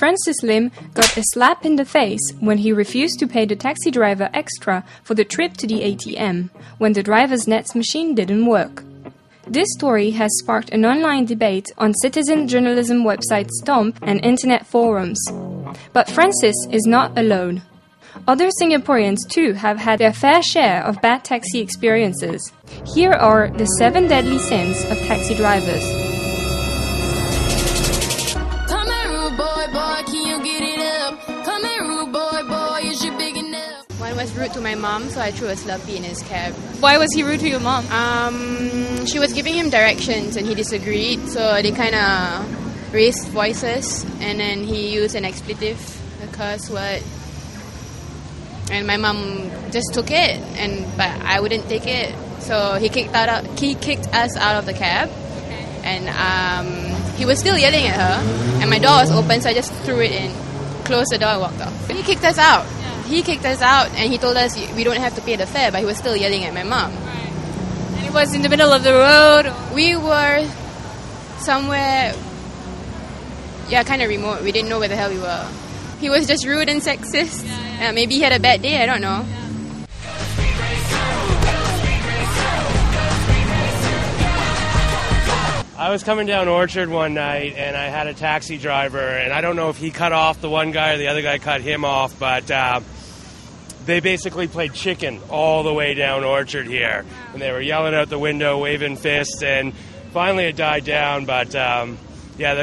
Francis Lim got a slap in the face when he refused to pay the taxi driver extra for the trip to the ATM when the driver's nets machine didn't work. This story has sparked an online debate on citizen journalism website Stomp and internet forums. But Francis is not alone. Other Singaporeans too have had their fair share of bad taxi experiences. Here are the 7 deadly sins of taxi drivers. One was rude to my mom, so I threw a Slurpee in his cab. Why was he rude to your mom? She was giving him directions and he disagreed, so they kind of raised voices, and then he used an expletive, a curse word. And my mom just took it, but I wouldn't take it. So he kicked us out of the cab, and he was still yelling at her. And my door was open, so I just threw it in, closed the door, and walked off. He kicked us out. He kicked us out, and he told us we don't have to pay the fare, but he was still yelling at my mom. Right. And it was in the middle of the road? We were somewhere, kind of remote. We didn't know where the hell we were. He was just rude and sexist. Maybe he had a bad day, I don't know. I was coming down Orchard one night and I had a taxi driver, and I don't know if he cut off the one guy or the other guy cut him off, but they basically played chicken all the way down Orchard here. And they were yelling out the window, waving fists, and finally it died down, but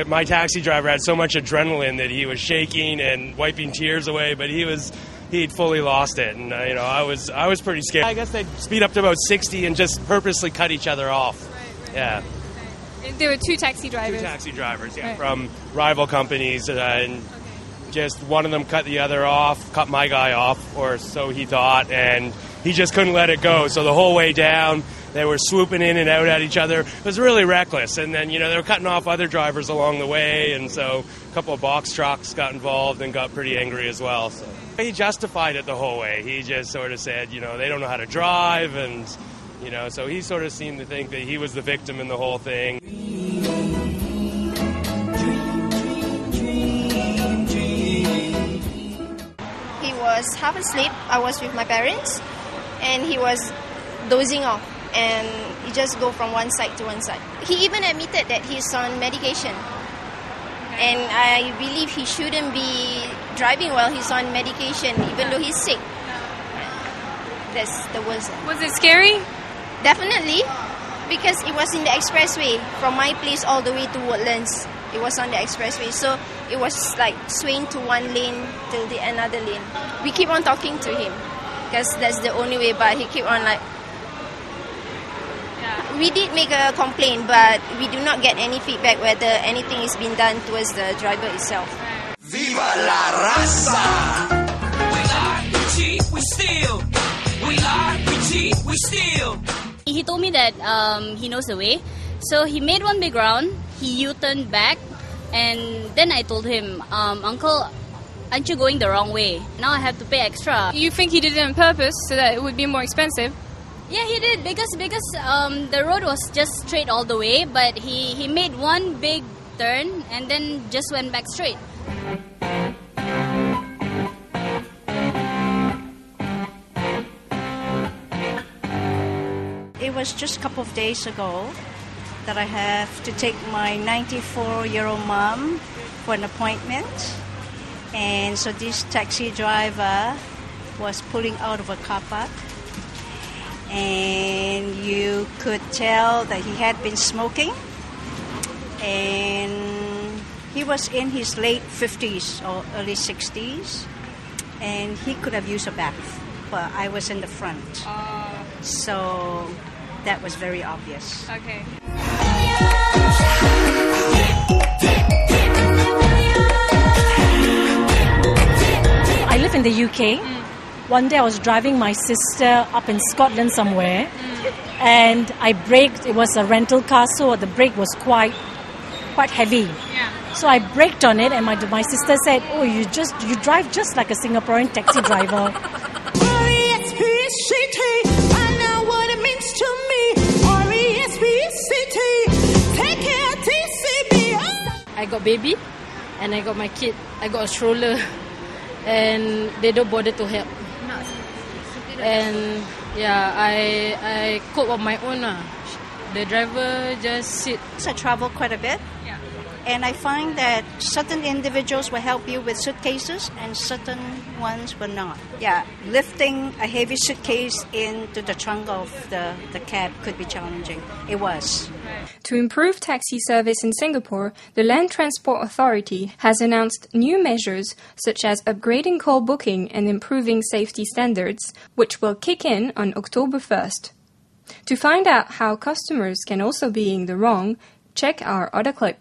my taxi driver had so much adrenaline that he was shaking and wiping tears away, but he'd fully lost it, and I was pretty scared. I guess they'd speed up to about 60 and just purposely cut each other off. Right. Yeah. There were 2 taxi drivers. 2 taxi drivers, from rival companies, and just one of them cut the other off, cut my guy off, or so he thought, and he just couldn't let it go. So the whole way down, they were swooping in and out at each other. It was really reckless. And then, they were cutting off other drivers along the way, and so a couple of box trucks got involved and got pretty angry as well. So he justified it the whole way. He just sort of said, they don't know how to drive, and, so he sort of seemed to think that he was the victim in the whole thing. He was half asleep. I was with my parents, and he was dozing off, and he just go from one side to one side. He even admitted that he's on medication, and I believe he shouldn't be driving while he's on medication, even though he's sick. That's the worst. Was it scary? Definitely, because it was in the expressway from my place all the way to Woodlands. It was on the expressway, so it was like swaying to one lane till the another lane. We keep on talking to him because that's the only way, but he keep on like... We did make a complaint, but we do not get any feedback whether anything is being done towards the driver itself. Viva la raza! We lie, we cheat, we steal. We lie, we cheat, we steal. He told me that he knows the way, so he made one big round. He U-turned back, and then I told him, Uncle, aren't you going the wrong way? Now I have to pay extra. You think he did it on purpose so that it would be more expensive? Yeah, he did, because the road was just straight all the way, but he made one big turn and then just went back straight. It was just a couple of days ago that I have to take my 94-year-old mom for an appointment. And so this taxi driver was pulling out of a car park. And you could tell that he had been smoking. And he was in his late 50s or early 60s. And he could have used a bath, but I was in the front. So that was very obvious. Okay. I live in the UK. One day I was driving my sister up in Scotland somewhere, and I braked. It was a rental car, so the brake was quite heavy. Yeah. So I braked on it, and my sister said, "Oh, you drive just like a Singaporean taxi driver." I know what it means to me. R-E-S-P-C-T. Take care, TCB. I got baby and I got my kid. I got a stroller, and they don't bother to help. And yeah, I cope on my own. The driver just sit. I travel quite a bit. And I find that certain individuals will help you with suitcases and certain ones will not. Yeah, lifting a heavy suitcase into the trunk of the cab could be challenging. It was. To improve taxi service in Singapore, the Land Transport Authority has announced new measures such as upgrading call booking and improving safety standards, which will kick in on October 1st. To find out how customers can also be in the wrong, check our other clip.